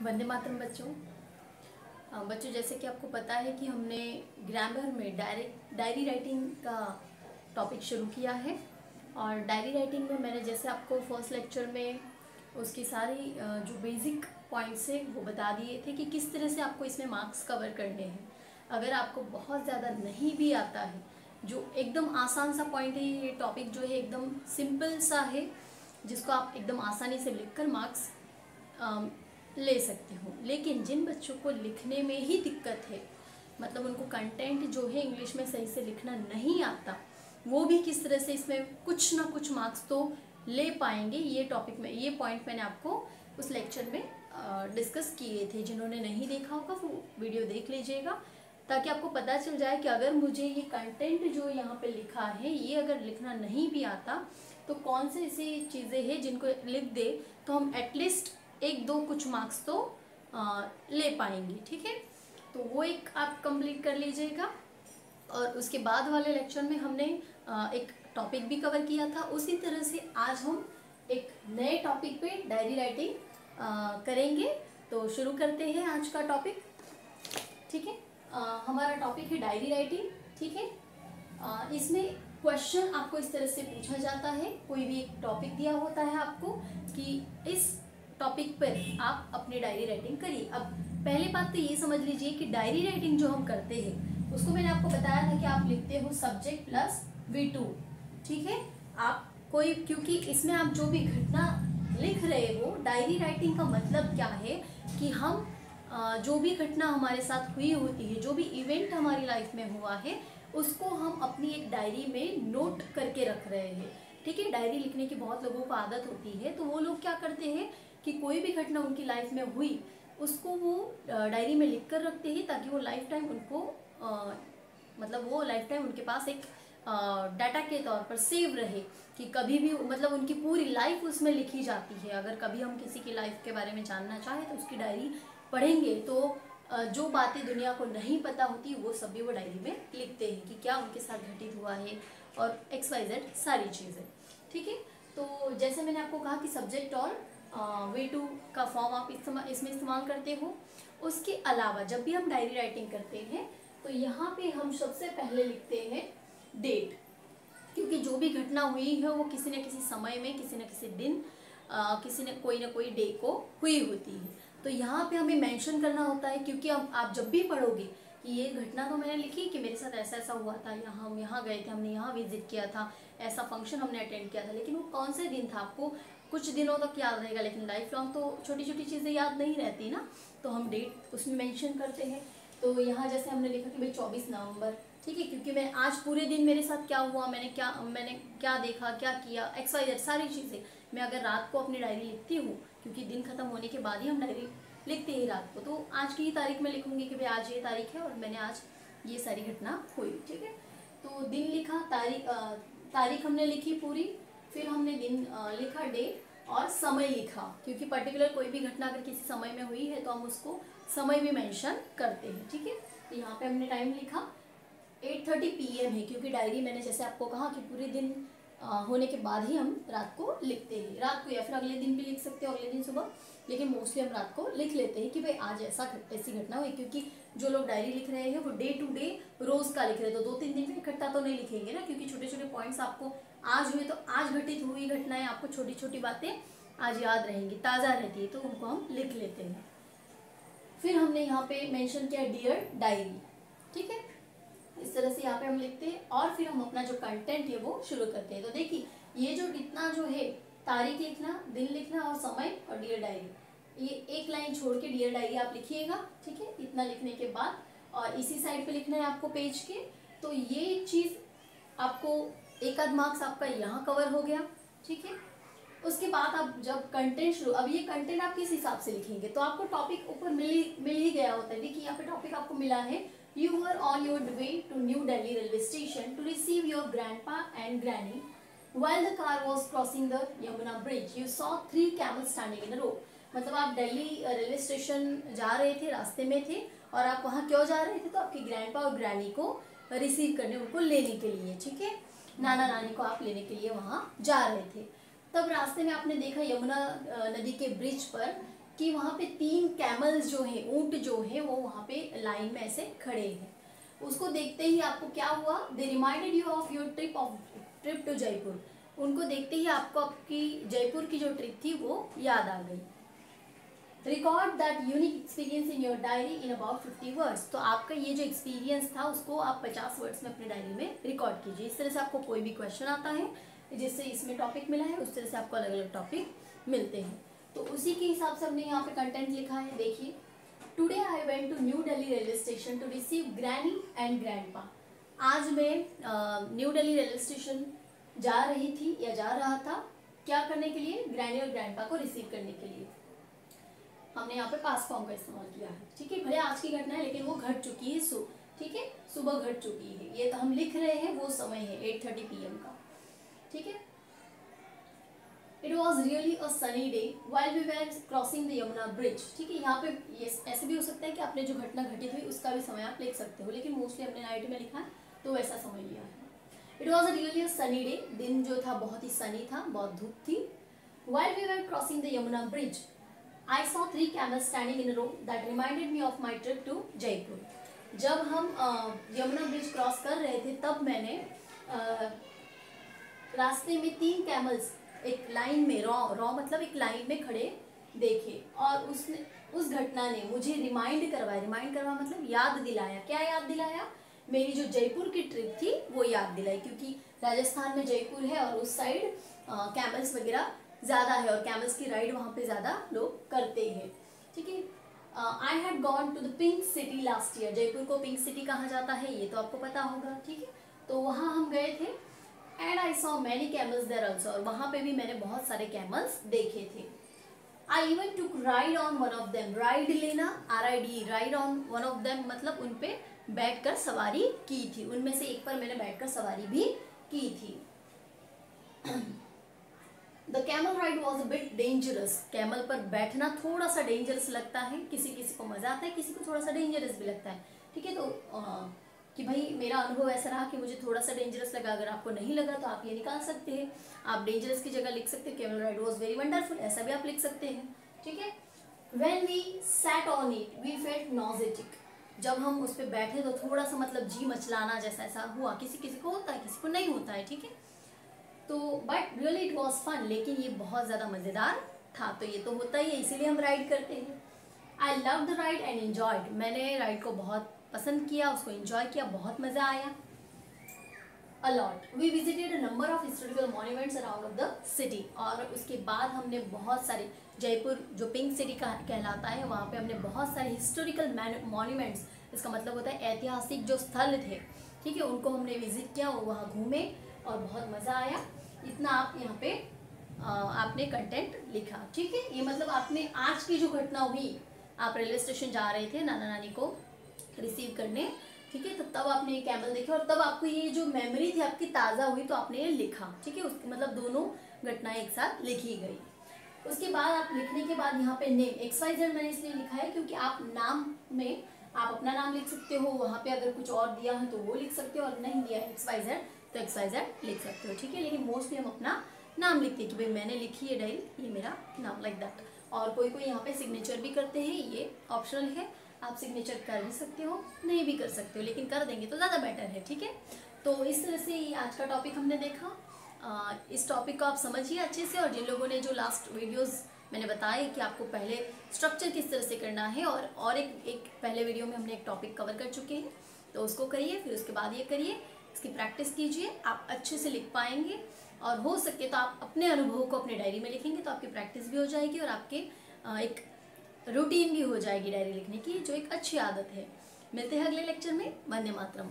वंदे मातरम बच्चों। बच्चों जैसे कि आपको पता है कि हमने ग्रामर में डायरी राइटिंग का टॉपिक शुरू किया है। और डायरी राइटिंग में मैंने जैसे आपको फर्स्ट लेक्चर में उसकी सारी जो बेसिक पॉइंट्स है वो बता दिए थे कि किस तरह से आपको इसमें मार्क्स कवर करने हैं। अगर आपको बहुत ज़्यादा नहीं भी आता है, जो एकदम आसान सा पॉइंट है, ये टॉपिक जो है एकदम सिंपल सा है जिसको आप एकदम आसानी से लिखकर मार्क्स ले सकते हो। लेकिन जिन बच्चों को लिखने में ही दिक्कत है, मतलब उनको कंटेंट जो है इंग्लिश में सही से लिखना नहीं आता, वो भी किस तरह से इसमें कुछ ना कुछ मार्क्स तो ले पाएंगे। ये टॉपिक में ये पॉइंट मैंने आपको उस लेक्चर में डिस्कस किए थे। जिन्होंने नहीं देखा होगा वो वीडियो देख लीजिएगा, ताकि आपको पता चल जाए कि अगर मुझे ये कंटेंट जो यहाँ पे लिखा है ये अगर लिखना नहीं भी आता तो कौन से ऐसी चीज़ें हैं जिनको लिख दे तो हम एटलीस्ट एक दो कुछ मार्क्स तो ले पाएंगे। ठीक है, तो वो एक आप कंप्लीट कर लीजिएगा। और उसके बाद वाले लेक्चर में हमने एक टॉपिक भी कवर किया था। उसी तरह से आज हम एक नए टॉपिक पे डायरी राइटिंग करेंगे। तो शुरू करते हैं आज का टॉपिक। ठीक है, हमारा टॉपिक है डायरी राइटिंग। ठीक है, इसमें क्वेश्चन आपको इस तरह से पूछा जाता है। कोई भी एक टॉपिक दिया होता है आपको कि इस टॉपिक पर आप अपनी डायरी राइटिंग करिए। अब पहली बात तो ये समझ लीजिए कि डायरी राइटिंग जो हम करते हैं उसको मैंने आपको बताया था कि आप लिखते हो सब्जेक्ट प्लस V2। ठीक है, आप कोई, क्योंकि इसमें आप जो भी घटना लिख रहे हो, डायरी राइटिंग का मतलब क्या है कि हम जो भी घटना हमारे साथ हुई होती है, जो भी इवेंट हमारी लाइफ में हुआ है, उसको हम अपनी एक डायरी में नोट करके रख रहे हैं। ठीक है, डायरी लिखने की बहुत लोगों को आदत होती है, तो वो लोग क्या करते हैं कि कोई भी घटना उनकी लाइफ में हुई उसको वो डायरी में लिख कर रखते हैं, ताकि वो लाइफ टाइम उनको मतलब वो लाइफ टाइम उनके पास एक डाटा के तौर पर सेव रहे कि कभी भी, मतलब उनकी पूरी लाइफ उसमें लिखी जाती है। अगर कभी हम किसी की लाइफ के बारे में जानना चाहें तो उसकी डायरी पढ़ेंगे तो जो बातें दुनिया को नहीं पता होती वो सभी वो डायरी में लिखते हैं कि क्या उनके साथ घटित हुआ है और XYZ सारी चीज़ें। ठीक है, तो जैसे मैंने आपको कहा कि सब्जेक्ट और V2 का फॉर्म आप इसमें इस्तेमाल करते हो। उसके अलावा जब भी हम डायरी राइटिंग करते हैं तो यहाँ पे हम सबसे पहले लिखते हैं डेट, क्योंकि जो भी घटना हुई है वो किसी न किसी समय में, किसी न किसी दिन, किसी न कोई डे को हुई होती है। तो यहाँ पे हमें मेंशन करना होता है, क्योंकि आप जब भी पढ़ोगे कि ये घटना तो मैंने लिखी कि मेरे साथ ऐसा ऐसा हुआ था, यहाँ हम यहाँ गए थे, हमने यहाँ विजिट किया था, ऐसा फंक्शन हमने अटेंड किया था, लेकिन वो कौन से दिन था आपको कुछ दिनों तक याद रहेगा, लेकिन लाइफ लॉन्ग तो छोटी छोटी चीज़ें याद नहीं रहती ना, तो हम डेट उसमें मेंशन करते हैं। तो यहाँ जैसे हमने लिखा कि भाई 24 नवंबर। ठीक है, क्योंकि मैं आज पूरे दिन मेरे साथ क्या हुआ, मैंने क्या देखा, क्या किया, XYZ सारी चीज़ें मैं अगर रात को अपनी डायरी लिखती हूँ, क्योंकि दिन खत्म होने के बाद ही हम डायरी लिखते हैं रात को, तो आज की ही तारीख में लिखूंगी कि भाई आज ये तारीख है और मैंने आज ये सारी घटना हुई। ठीक है, तो दिन लिखा, तारीख हमने लिखी पूरी, फिर हमने दिन लिखा, डेट और समय लिखा, क्योंकि पर्टिकुलर कोई भी घटना अगर किसी समय में हुई है तो हम उसको समय भी मेंशन करते हैं। ठीक है, तो यहाँ पे हमने टाइम लिखा 8:30 PM है, क्योंकि डायरी मैंने जैसे आपको कहा कि पूरे दिन होने के बाद ही हम रात को लिखते हैं। रात को या फिर अगले दिन भी लिख सकते हो, अगले दिन सुबह, लेकिन मोस्टली हम रात को लिख लेते हैं कि भाई आज ऐसी घटना हुई। क्योंकि जो लोग डायरी लिख रहे हैं वो डे टू डे रोज का लिख रहे हैं, तो 2-3 दिन में इकट्ठा तो नहीं लिखेंगे ना, क्योंकि छोटे छोटे पॉइंट्स आपको आज हुए तो आज घटित हुई घटनाएं, आपको छोटी छोटी बातें आज याद रहेंगी, ताज़ा रहती है, तो उनको हम लिख लेते हैं। फिर हमने यहाँ पे मेंशन किया डियर डायरी। ठीक है, इस तरह से यहाँ पे हम लिखते हैं और फिर हम अपना जो कंटेंट है वो शुरू करते हैं। तो देखिए, ये जो इतना जो है, तारीख लिखना, दिन लिखना और समय और डियर डायरी, ये एक लाइन छोड़ के डियर डायरी आप लिखिएगा। ठीक है, इतना लिखने के बाद और इसी साइड पे लिखना है आपको पेज के। तो ये चीज़ आपको एक आध मार्क्स आपका यहाँ कवर हो गया। ठीक है, उसके बाद आप जब कंटेंट शुरू, अब ये कंटेंट आप किस हिसाब से लिखेंगे, तो आपको टॉपिक ऊपर मिल ही गया होता है। देखिए यहाँ पे टॉपिक आपको मिला है, You were on your way to New Delhi railway station to receive your grandpa and granny. While the car was crossing the Yamuna bridge, you saw 3 camels standing in a row. मतलब आप Delhi railway station जा रहे थे, रास्ते में थे, और आप वहाँ क्यों जा रहे थे, तो आपके ग्रैंडपा और ग्रैनी को रिसीव करने, उनको लेने के लिए। ठीक है, नाना नानी को आप लेने के लिए वहाँ जा रहे थे। तब रास्ते में आपने देखा यमुना नदी के ब्रिज पर कि वहाँ पे 3 कैमल्स जो हैं, ऊंट जो हैं, वो वहाँ पे लाइन में ऐसे खड़े हैं। उसको देखते ही आपको क्या हुआ, they reminded you of your trip to Jaipur. उनको देखते ही आपको आपकी जयपुर की जो ट्रिप थी वो याद आ गई। Record that unique experience in your diary in about 50 words. तो आपका ये जो एक्सपीरियंस था उसको आप 50 वर्ड्स में अपनी डायरी में रिकॉर्ड कीजिए। इस तरह से आपको कोई भी क्वेश्चन आता है जिससे इसमें टॉपिक मिला है, उस तरह से आपको अलग अलग टॉपिक मिलते हैं। तो उसी के हिसाब से हमने यहाँ पे कंटेंट लिखा है। देखिए, today I went to New Delhi railway station to receive granny and grandpa. आज मैं न्यू दिल्ली रेलवे स्टेशन जा रही थी या जा रहा था, क्या करने के लिए, ग्रैनी और ग्रैंडपा को रिसीव करने के लिए। हमने यहाँ पे पास्ट फॉर्म का इस्तेमाल किया है, ठीक है। भले आज की घटना है लेकिन वो घट चुकी है, ठीक है, सुबह घट चुकी है। ये तो हम लिख रहे हैं वो समय है 8:30 PM का, ठीक है। It was really a sunny day while we were crossing the Yamuna bridge, ठीक है। यहाँ पे ये ऐसे भी हो सकता है कि आपने जो घटना घटित हुई उसका भी समय आप लिख सकते हो, लेकिन मोस्टली हमने नाइट में लिखा है तो वैसा समय लिया है। It was really a sunny day, दिन जो था बहुत ही सनी था, बहुत धूप थी। While we were crossing the Yamuna bridge I saw 3 camels standing in a row that reminded me of my trip to Jaipur. जब हम यमुना ब्रिज क्रॉस कर रहे थे तब मैंने रास्ते में 3 कैमल्स एक लाइन में, रॉ मतलब एक लाइन में खड़े देखे, और उस घटना ने मुझे रिमाइंड करवाया मतलब याद दिलाया। क्या याद दिलाया? मेरी जो जयपुर की ट्रिप थी वो याद दिलाई, क्योंकि राजस्थान में जयपुर है और उस साइड कैमल्स वगैरह ज़्यादा है और कैमल्स की राइड वहाँ पे ज़्यादा लोग करते हैं, ठीक है। I had gone to the pink city last year. Jaipur को पिंक सिटी कहा जाता है, ये तो आपको पता होगा, ठीक है। तो वहाँ हम गए थे। And I saw many camels there also, और वहाँ पे भी मैंने बहुत सारे कैमल्स देखे थे। I even took ride on one of them. Ride लेना, RID, ride on one of them मतलब उन पे बैठकर सवारी की थी। उनमें से एक पर मैंने बैठकर सवारी भी की थी। The camel ride was a bit dangerous. Camel पर बैठना थोड़ा सा डेंजरस लगता है, किसी किसी को मजा आता है, किसी को थोड़ा सा डेंजरस भी लगता है, ठीक है। तो कि भाई मेरा अनुभव ऐसा रहा कि मुझे थोड़ा सा डेंजरस लगा। अगर आपको नहीं लगा तो आप ये निकाल सकते हैं, आप डेंजरस की जगह लिख सकते हैं camel ride was very wonderful, ऐसा भी आप लिख सकते हैं, ठीक है। When we sat on it we felt nostalgic. जब हम उस पर बैठे तो थोड़ा सा मतलब जी मचलाना जैसा ऐसा हुआ, किसी किसी को होता है, किसी को नहीं होता है, ठीक है। तो but really it was fun, लेकिन ये बहुत ज़्यादा मज़ेदार था। तो ये तो होता ही है, इसीलिए हम राइड करते हैं। I love the ride and enjoyed. मैंने राइड को बहुत पसंद किया, उसको एंजॉय किया, बहुत मज़ा आया। A lot we visited a number of historical monuments around of the city. और उसके बाद हमने बहुत सारे, जयपुर जो पिंक सिटी का कहलाता है, वहाँ पे हमने बहुत सारे हिस्टोरिकल मॉन्यूमेंट्स, इसका मतलब होता है ऐतिहासिक जो स्थल थे, ठीक है, उनको हमने विजिट किया और वहाँ घूमे और बहुत मज़ा आया। इतना आप यहाँ पे आपने कंटेंट लिखा, ठीक है। ये मतलब आपने आज की जो घटना हुई, आप रेलवे स्टेशन जा रहे थे नाना नानी को रिसीव करने, ठीक है, तो तब आपने ये कैमल देखे और तब आपको ये जो मेमोरी थी आपकी ताज़ा हुई, तो आपने ये लिखा, ठीक है। उसके मतलब दोनों घटनाएं एक साथ लिखी गई। उसके बाद आप लिखने के बाद यहाँ पे नेम XYZ मैंने इसलिए लिखा है क्योंकि आप नाम में आप अपना नाम लिख सकते हो, वहाँ पे अगर कुछ और दिया है तो वो लिख सकते हो, और नहीं दिया है XYZ तो XYZ लिख सकते हो, ठीक है। लेकिन मोस्टली हम अपना नाम लिखते हैं कि भाई मैंने लिखी है डायरी, ये मेरा नाम, लाइक दैट। और कोई कोई यहाँ पे सिग्नेचर भी करते हैं, ये ऑप्शनल है, आप सिग्नेचर कर भी सकते हो, नहीं भी कर सकते हो, लेकिन कर देंगे तो ज़्यादा बेटर है, ठीक है। तो इस तरह से ये आज का टॉपिक हमने देखा। इस टॉपिक को आप समझिए अच्छे से, और जिन लोगों ने जो लास्ट वीडियोज़ मैंने बताया कि आपको पहले स्ट्रक्चर किस तरह से करना है, और एक पहले वीडियो में हमने एक टॉपिक कवर कर चुके हैं, तो उसको करिए, फिर उसके बाद ये करिए, इसकी प्रैक्टिस कीजिए, आप अच्छे से लिख पाएंगे। और हो सके तो आप अपने अनुभव को अपने डायरी में लिखेंगे तो आपकी प्रैक्टिस भी हो जाएगी और आपके एक रूटीन भी हो जाएगी डायरी लिखने की, जो एक अच्छी आदत है। मिलते हैं अगले लेक्चर में। वंदे मातरम।